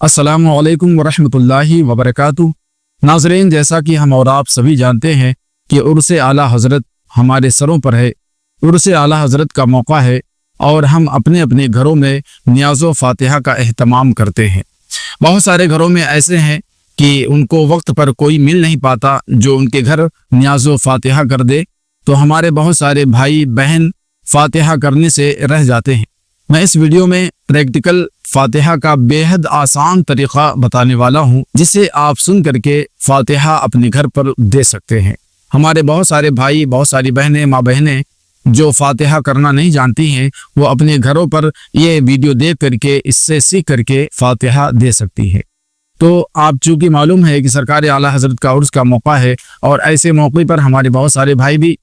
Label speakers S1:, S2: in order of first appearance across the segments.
S1: السلام علیکم ورحمۃ اللہ وبرکاتہ۔ ناظرین، جیسا کہ ہم اور آپ سبھی جانتے ہیں کہ عرس اعلیٰ حضرت ہمارے سروں پر ہے۔ عرس اعلیٰ حضرت کا موقع ہے اور ہم اپنے اپنے گھروں میں نیاز و فاتحہ کا اہتمام کرتے ہیں۔ بہت سارے گھروں میں ایسے ہیں کہ ان کو وقت پر کوئی مل نہیں پاتا جو ان کے گھر نیاز و فاتحہ کر دے، تو ہمارے بہت سارے بھائی بہن فاتحہ کرنے سے رہ جاتے ہیں۔ میں اس ویڈیو میں پریکٹیکل فاتحہ کا بے حد آسان طریقہ بتانے والا ہوں، جسے آپ سن کر کے فاتحہ اپنے گھر پر دے سکتے ہیں۔ ہمارے بہت سارے بھائی، بہت ساری بہنیں، ماں بہنیں جو فاتحہ کرنا نہیں جانتی ہیں، وہ اپنے گھروں پر یہ ویڈیو دیکھ کر کے، اس سے سیکھ کر کے فاتحہ دے سکتی ہے۔ تو آپ چونکہ معلوم ہے کہ سرکار اعلیٰ حضرت کا عرس کا موقع ہے، اور ایسے موقع پر ہمارے بہت سارے بھائی بھی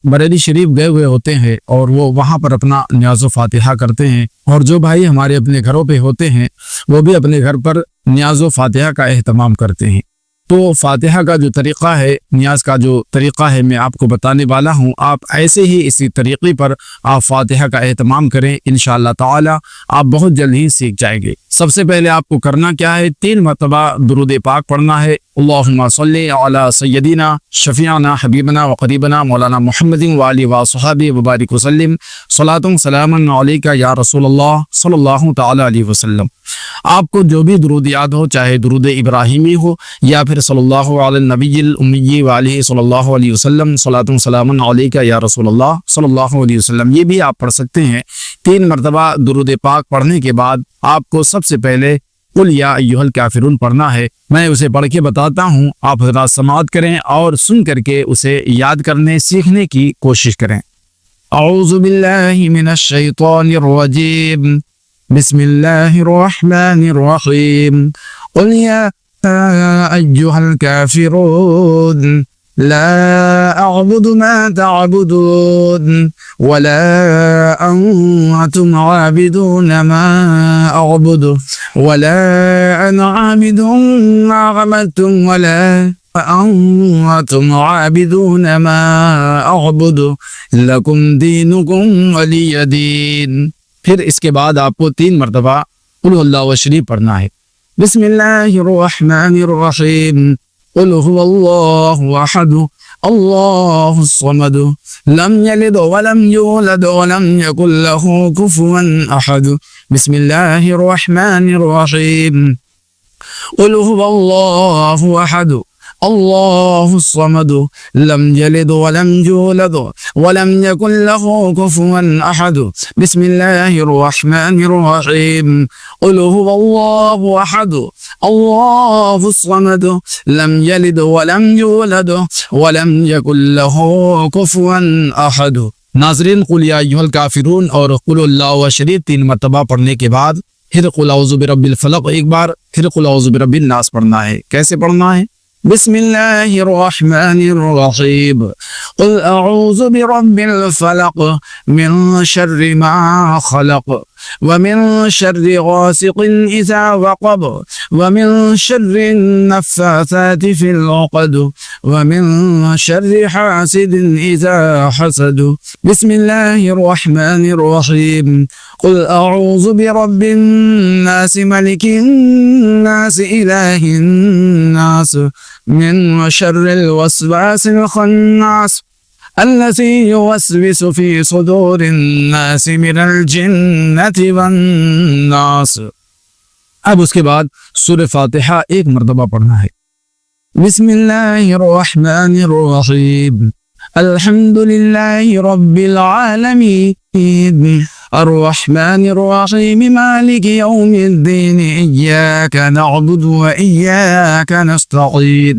S1: بریلی شریف گئے ہوئے ہوتے ہیں اور وہ وہاں پر اپنا نیاز و فاتحہ کرتے ہیں، اور جو بھائی ہمارے اپنے گھروں پہ ہوتے ہیں وہ بھی اپنے گھر پر نیاز و فاتحہ کا اہتمام کرتے ہیں۔ تو فاتحہ کا جو طریقہ ہے، نیاز کا جو طریقہ ہے، میں آپ کو بتانے والا ہوں۔ آپ ایسے ہی اسی طریقے پر آپ فاتحہ کا اہتمام کریں، انشاءاللہ تعالی آپ بہت جلد ہی سیکھ جائیں گے۔ سب سے پہلے آپ کو کرنا کیا ہے، 3 مرتبہ درود پاک پڑھنا ہے۔ اللہم صلی علی سیدنا شفیعنا حبیبنا وقریبنا مولانا محمد وآلہ وصحبہ وبارک وسلم، صلاۃ سلاما علیک یا رسول اللہ صلی اللہ تعالی علیہ وسلم۔ آپ کو جو بھی درود یاد ہو، چاہے درود ابراہیمی ہو یا پھر صلی اللہ علی النبی الامی وآلہ صلی اللہ علیہ وسلم، صلاۃ سلاما علیک یا رسول اللہ صلی اللہ علیہ وسلم، یہ بھی آپ پڑھ سکتے ہیں۔ 3 مرتبہ درود پاک پڑھنے کے بعد آپ کو سب سے پہلے قل یا ایھا الکافرون پڑھنا ہے۔ میں اسے پڑھ کے بتاتا ہوں، آپ حضرات سماعت کریں اور سن کر کے اسے یاد کرنے سیکھنے کی کوشش کریں۔ اعوذ باللہ من الشیطان الرجیم، بسم اللہ الرحمن الرحیم، قل یا ایھا الکافرون لا اعبد ما تعبدون ولا انتم عابدون ما اعبد ولا انا عابد ما عبدتم ولا انتم عابدون ما اعبد لکم دینکم ولی دین۔ پھر اس کے بعد آپ کو 3 مرتبہ قل اللہ شریف پڑھنا ہے۔ بسم اللہ الرحمن الرحیم، قل هو الله احد الله الصمد لم يلد ولم يولد ولم يكن له كفوا احد۔ بسم الله الرحمن الرحيم، قل هو الله احد الله الصمد لم يلد ولم يولد ولم يكن له كفوا احد۔ بسم الله الرحمن الرحيم، قل هو الله احد الله الصمد لم يلد ولم يولد ولم يكن له كفوا احد۔ ناظرین، قل یا ایھا الکافرون اور قل اللہ شریف 3 مرتبہ پڑھنے کے بعد پھر قل اعوذ برب الفلق ایک بار، پھر قل اعوذ برب الناس پڑھنا ہے۔ کیسے پڑھنا ہے؟ بسم اللہ الرحمن الرحیم، قل اعوذ برب الفلق من شر ما خلق ومن شر غاسق اذا وقب ومن شر النفاثات في العقد ومن شر حاسد اذا حسد۔ بسم اللہ الرحمن الرحیم، قل اعوذ برب الناس ملک الناس الہ الناس من شر الوسواس الخناس الذي يوسوس في صدور الناس من الجنة والناس۔ اب اس کے بعد سورہ فاتحہ 1 مرتبہ پڑھنا ہے۔ بسم اللہ الرحمن الرحیم، الحمد للہ رب العالمین الرحمن الرحیم مالک یوم الدین ایاک نعبد و ایاک نستعین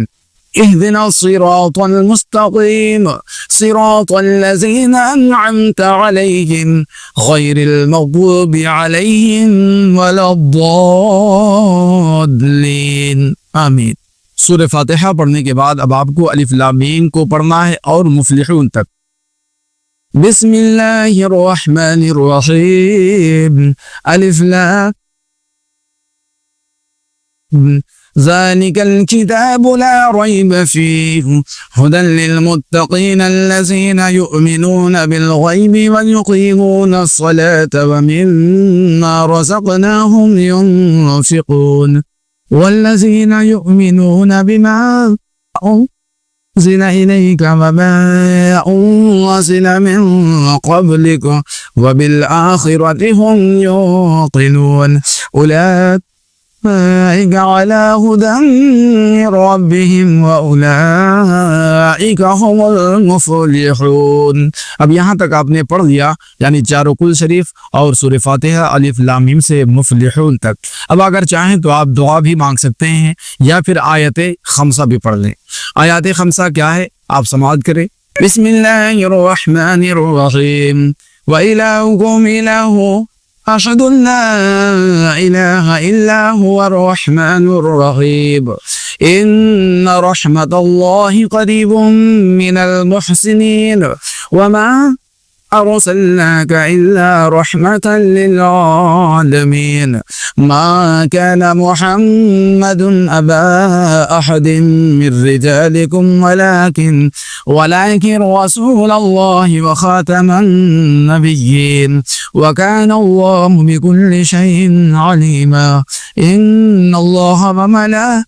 S1: اهدنا الصراط المستقيم صراط الذين أنعمت عليهم غير المغضوب عليهم ولا الضالين آمین۔ سورہ فاتحہ پڑھنے کے بعد اب آپ کو الف لام میم کو پڑھنا ہے اور مفلحون تک۔ بسم اللہ الرحمن الرحیم، الف لام ذلك الكتاب لا ريب فيه هدى للمتقين الذين يؤمنون بالغيب ويقيمون الصلاة ومما رزقناهم ينفقون والذين يؤمنون بما أنزل إليك وما أنزل من قبلك وبالآخرة هم يوقنون أولئك على هدى من ربهم وأولئك هم المفلحون۔ اب یہاں تک آپ نے پڑھ لیا، یعنی چاروں کل شریف اور سورہ فاتحہ الف لام میم سے مفلحون تک۔ اب اگر چاہیں تو آپ دعا بھی مانگ سکتے ہیں یا پھر آیت خمسہ بھی پڑھ لیں۔ آیات خمسہ کیا ہے آپ سماعت کریں۔ بسم اللہ الرحمن الرحیم وَإِلَٰهُكُمْ إِلَٰهٌ أشهد أن لا إله إلا هو الرحمن الرحيم إن رحمة الله قريب من المحسنين وما أرسلناك إلا رحمة للعالمين ما كان محمد أبا أحد من رجالكم ولكن رسول الله وخاتم النبيين وكان الله بكل شيء عليما إن الله وملائكته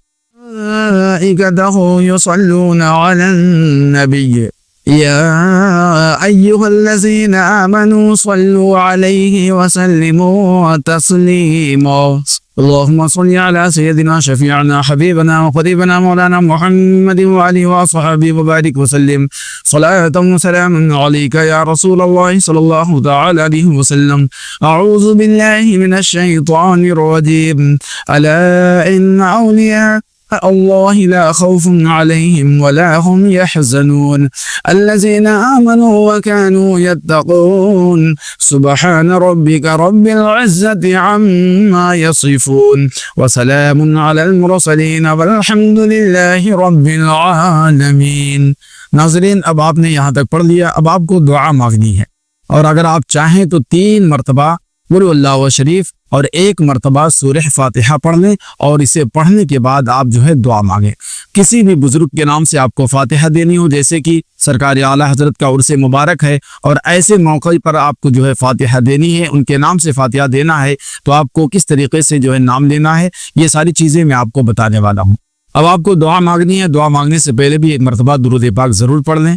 S1: يصلون على النبي يا أيها الذين آمنوا صلوا عليه وسلموا تسليما اللهم صل على سيدنا شفيعنا حبيبنا وقريبنا مولانا محمد وعلى وصحبه وبارك وسلم صلاة وسلام عليك يا رسول الله صلى الله تعالى عليه وسلم أعوذ بالله من الشيطان الرجيم ألا إن أولياء الله لا خوف عليهم ولا هم يحزنون الذين آمنوا وكانوا يتقون سبحان ربك رب العزة عما يصفون وسلام على المرسلين والحمد لله رب العالمين۔ ناظرین، اب آپ نے یہاں تک پڑھ لیا، اب آپ کو دعا مانگنی ہے، اور اگر آپ چاہیں تو 3 مرتبہ قل اللہ شریف اور 1 مرتبہ سورہ فاتحہ پڑھ لیں، اور اسے پڑھنے کے بعد آپ جو ہے دعا مانگیں۔ کسی بھی بزرگ کے نام سے آپ کو فاتحہ دینی ہو، جیسے کہ سرکار اعلیٰ حضرت کا عرس مبارک ہے اور ایسے موقع پر آپ کو جو ہے فاتحہ دینی ہے، ان کے نام سے فاتحہ دینا ہے، تو آپ کو کس طریقے سے جو ہے نام لینا ہے، یہ ساری چیزیں میں آپ کو بتانے والا ہوں۔ اب آپ کو دعا مانگنی ہے، دعا مانگنے سے پہلے بھی 1 مرتبہ درود پاک ضرور پڑھ لیں۔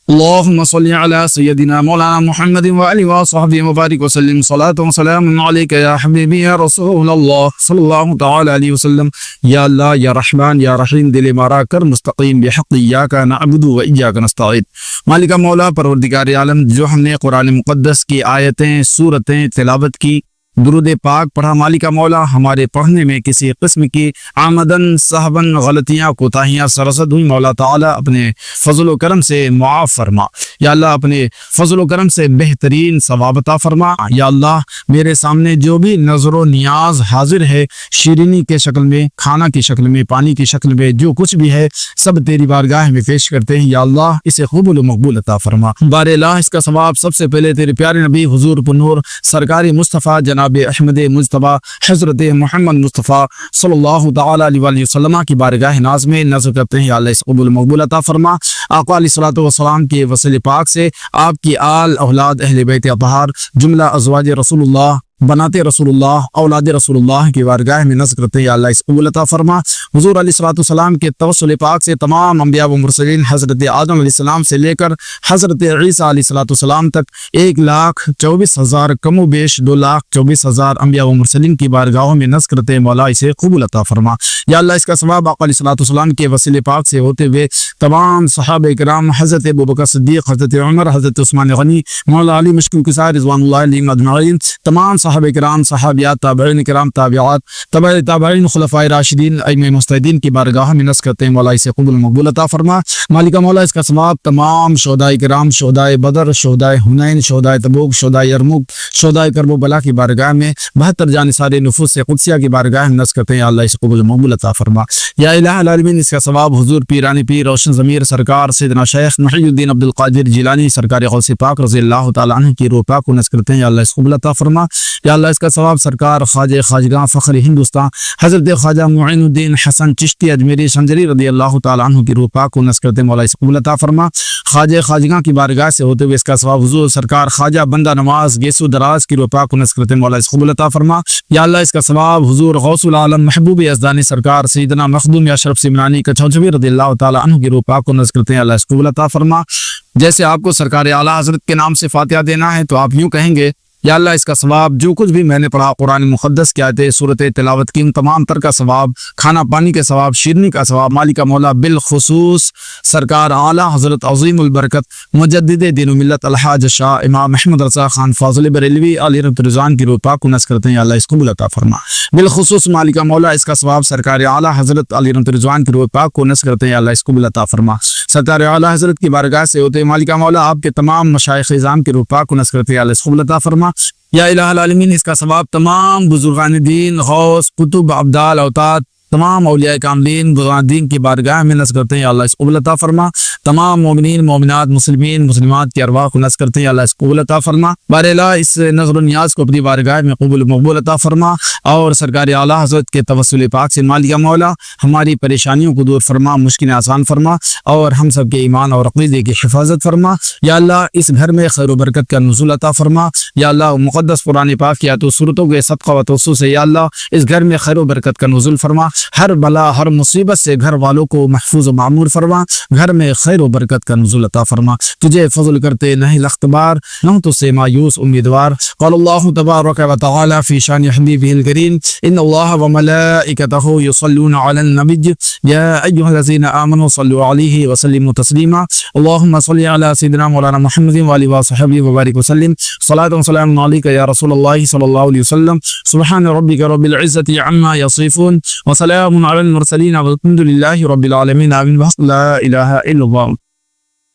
S1: اللهم صل على سيدنا مولانا محمد وآله وصحبه وبارك وسلم صلاة وسلام عليك يا حبيبي يا رسول الله صلى الله تعالى عليه وسلم یا اللہ یا رحمان یا رحیم دل مارا کر مستقیم بحق ایاک نعبد و ایاک نستعین۔ مالک مولا پروردگار عالم، جو ہم نے قرآن مقدس کی آیتیں سورتیں تلاوت کی، درود پاک پڑھا، مالک مولا ہمارے پڑھنے میں کسی قسم کی آمدن صحبن غلطیاں کوتاہیاں سرزد ہوئی، مولا تعالیٰ اپنے فضل و کرم سے معاف فرما۔ یا اللہ اپنے فضل و کرم سے بہترین ثواب عطا فرما۔ یا اللہ میرے سامنے جو بھی نظر و نیاز حاضر ہے، شیرینی کے شکل میں، کھانا کی شکل میں، پانی کی شکل میں، جو کچھ بھی ہے سب تیری بارگاہ میں پیش کرتے ہیں۔ یا اللہ اسے قبول و مقبول عطا فرما۔ بار الہ اس کا ثواب سب سے پہلے تیرے پیارے نبی حضور پنور سرکار مصطفیٰ جناب احمد مجتبیٰ حضرت محمد مصطفیٰ صلی اللہ تعالی علیہ وسلم کی بارگاہ ناز میں نظر کرتے ہیں۔ یا اللہ اس قبول مقبول عطا فرما۔ آقا علیہ الصلوۃ والسلام کے وصل پاک سے آپ کی آل اولاد اہل بیت اطہار جملہ ازواج رسول اللہ بناتے رسول اللہ اولاد رسول اللہ کی بارگاہ میں نظر کرتے ہیں۔ یا اللہ اس قبول عطا فرما۔ حضور علیہ الصلوۃ والسلام کے توسل پاک سے تمام انبیاء و مرسلین حضرت آدم علیہ السلام سے لے کر حضرت عیسیٰ علیہ الصلوۃ والسلام تک 1,24,000 کم و بیش 2,24,000 انبیاء و مرسلین کی بارگاہوں میں نظر کرتے ہیں۔ مولا اسے قبول عطا فرما۔ یا اللہ اس کا ثواب آقا علیہ الصلوۃ والسلام کے وسیلے پاک سے ہوتے ہوئے تمام صحابہ کرام حضرت ابوبکر صدیق، حضرت عمر، حضرت عثمان غنی، مولا علی مشکل کثار رضوان اللہ علیہم اجمعین، تمام صحابہ کرام، صحابیات، تابعین کرام، تابعات، تابعین، خلفائے راشدین، ائمہ مجتہدین کی بارگاہ میں نذر کرتے ہیں۔ مولا اسے قبول مقبول عطا فرما۔ مالک مولا اس کا ثواب تمام شہداء کرام، شہداء بدر، شہداء حنین، شہداء تبوک، شہداء یرموک، شہداء کرب و بلا کی بارگاہ میں 72 جانثار نفوس قدسیہ کی بارگاہ میں نذر کرتے ہیں۔ اللہ اسے قبول مقبول عطا فرما۔ یا الہ العالمین اس کا ثواب حضور پیرانی پیر روشن ضمیر سرکار سیدنا شیخ محی الدین عبد القادر جیلانی سرکار غوث پاک رضی اللہ تعالی عنہ کی روح پاک کو نذر کرتے ہیں۔ یا اللہ اس قبول عطا فرما۔ یا اللہ اس کا ثواب سرکار خواجہ خواجگاں فخر ہندوستان حضرت خواجہ معین الدین حسن چشتی اجمیری سنجری رضی اللہ تعالیٰ عنہ کی روح پاک کو نذر کرتے مولا اس قبول عطا فرما۔ خواجہ خواجگاں کی بارگاہ سے ہوتے ہوئے اس کا ثواب حضور سرکار خواجہ بندہ نواز گیسو دراز کی روح پاک کو نذر کرتے مولا اس قبول عطا فرما۔ یا اللہ اس کا ثواب حضور غوث العالم محبوب یزدانی سرکار سیدنا مخدوم اشرف سمنانی کچھوچھوی رضی اللہ تعالیٰ عنہ کی روح پاک کو نذر کرتے ہیں اللہ اس قبول عطا فرما۔ جیسے آپ کو سرکار اعلیٰ حضرت کے نام سے فاتحہ دینا ہے تو آپ یوں کہیں گے یا اللہ اس کا ثواب جو کچھ بھی میں نے پڑھا قرآن مقدس کی آیتیں صورت تلاوت کی ان تمام تر کا ثواب، کھانا پانی کے ثواب، شیرنی کا ثواب، مالک مولا بالخصوص سرکار اعلیٰ حضرت عظیم البرکت مجدد دین و ملت الحاج شاہ امام محمد رضا خان فاضل بریلوی علی رضوان کی روح پاک کو نذر کرتے ہیں اللہ اس قبول عطا فرما۔ بالخصوص مالک مولا اس کا ثواب سرکار اعلیٰ حضرت علی رضوان کی روح پاک کو نذر کرتے ہیں اللہ اس قبول عطا فرما۔ سرکار اعلیٰ حضرت کی بارگاہ سے ہوتے مالک مولا آپ کے تمام مشائخ اعظام کی روح پاک کو نذر کرتے ہیں اللہ اس قبول عطا فرما۔ یا الہ العالمین اس کا ثواب تمام بزرگان دین غوث قطب ابدال اوتاد تمام اولیاء کاملین بزرگان دین کی بارگاہ میں نذر کرتے ہیں اللہ اس قبول عطا فرما۔ تمام مومنین مومنات مسلمین مسلمات کی ارواح کو نذر کرتے ہیں اللہ اس قبول عطا فرما۔ باراللہ اس نظر و نیاز کو اپنی بارگاہ میں قبول مقبول عطا فرما اور سرکار اعلیٰ حضرت کے توسل پاک سے مالک مولا ہماری پریشانیوں کو دور فرما، مشکلیں آسان فرما اور ہم سب کے ایمان اور عقیدے کی حفاظت فرما۔ یا اللہ اس گھر میں خیر و برکت کا نزول عطا فرما۔ یا اللہ مقدس قرآن پاک کی آیات و سورتوں کے صدقہ و توسل سے یا اللہ اس گھر میں خیر و برکت کا نزول فرما، ہر بلا ہر مصیبت سے گھر والوں کو محفوظ و معمور فرما، گھر میں خیر و برکت کا نزول عطا فرما۔ تجھے فضل کرتے نہیں لختبار نہ تو سے مایوس امیدوار۔ قال اللہ تبارک و تعالی فی شان حبیبہ الکریم ان اللہ وملائکتہ یصلون علی النبی یا ایھا الذین آمنوا صلوا علیہ وسلموا تسلیما۔ اللهم صل علی سیدنا مولانا محمد وعلی وصحبہ وبارک وسلم صلاۃ و سلام علیک یا رسول اللہ صلی اللہ علیہ وسلم۔ سبحان ربک رب العزۃ عما یصفون وسلام علی المرسلین والحمد للہ رب العالمین آمین لا الہ الا اللہ۔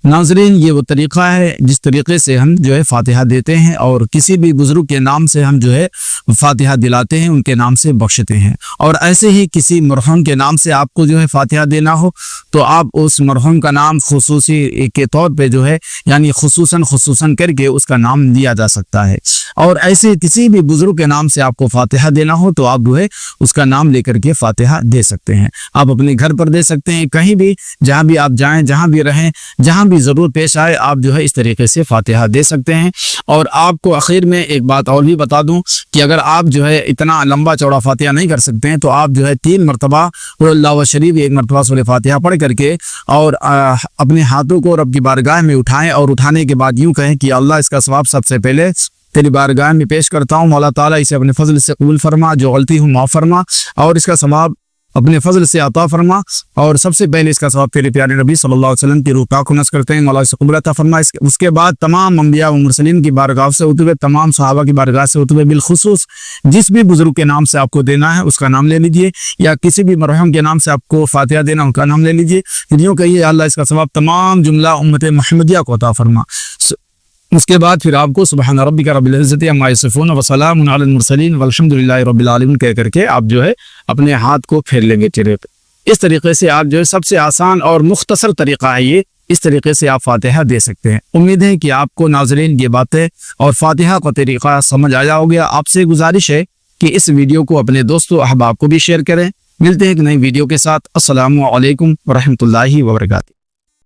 S1: ناظرین یہ وہ طریقہ ہے جس طریقے سے ہم جو ہے فاتحہ دیتے ہیں اور کسی بھی بزرگ کے نام سے ہم جو ہے فاتحہ دلاتے ہیں، ان کے نام سے بخشتے ہیں۔ اور ایسے ہی کسی مرحوم کے نام سے آپ کو جو ہے فاتحہ دینا ہو تو آپ اس مرحوم کا نام خصوصی کے طور پہ جو ہے یعنی خصوصاً کر کے اس کا نام لیا جا سکتا ہے۔ اور ایسے کسی بھی بزرگ کے نام سے آپ کو فاتحہ دینا ہو تو آپ جو ہے اس کا نام لے کر کے فاتحہ دے سکتے ہیں۔ آپ اپنے گھر پر دے سکتے ہیں، کہیں بھی جہاں بھی آپ جائیں، جہاں بھی رہیں، جہاں بھی ضرورت پیش آئے آپ جو ہے اس طریقے سے فاتحہ دے سکتے ہیں۔ اور آپ کو اخیر میں ایک بات اور بھی بتا دوں کہ اگر آپ جو ہے اتنا لمبا چوڑا فاتحہ نہیں کر سکتے ہیں تو آپ جو ہے 3 مرتبہ قل اللہ شریف 1 مرتبہ سورہ فاتحہ پڑھ کر کے اور اپنے ہاتھوں کو رب کی بارگاہ میں اٹھائیں اور اٹھانے کے بعد یوں کہیں کہ اللہ اس کا ثواب سب سے پہلے تیری بارگاہ میں پیش کرتا ہوں، مولا تعالیٰ اسے اپنے فضل سے قبول فرما، جو غلطی ہوں معاف فرما اور اس کا ثواب اپنے فضل سے عطا فرما۔ اور سب سے پہلے اس کا ثواب تیرے پیارے نبی صلی اللہ علیہ وسلم کی روح پاک کو نذر کرتے ہیں، مولا اسے قبول عطا فرما۔ اس کے بعد تمام انبیاء و مرسلین کی بارگاہ سے ہوتے ہوئے، تمام صحابہ کی بارگاہ سے ہوتے ہوئے بالخصوص جس بھی بزرگ کے نام سے آپ کو دینا ہے اس کا نام لے لیجئے، یا کسی بھی مرحوم کے نام سے آپ کو فاتحہ دینا ان کا نام لے لیجئے، یوں کہیے اللہ اس کا ثواب تمام جملہ امت محمدیہ کو عطا فرما۔ اس کے بعد پھر آپ کو سبحان ربک رب العزت عما یصفون وسلام علی المرسلین والحمد للہ رب العالمین کہہ کر کے آپ جو ہے اپنے ہاتھ کو پھیر لیں گے چہرے پہ۔ اس طریقے سے آپ جو ہے سب سے آسان اور مختصر طریقہ ہے یہ، اس طریقے سے آپ فاتحہ دے سکتے ہیں۔ امید ہے کہ آپ کو ناظرین یہ باتیں اور فاتحہ کا طریقہ سمجھ آیا ہو گیا۔ آپ سے گزارش ہے کہ اس ویڈیو کو اپنے دوستوں احباب کو بھی شیئر کریں۔ ملتے ہیں ایک نئی ویڈیو کے ساتھ۔ السلام علیکم ورحمۃ اللہ وبرکاتہ۔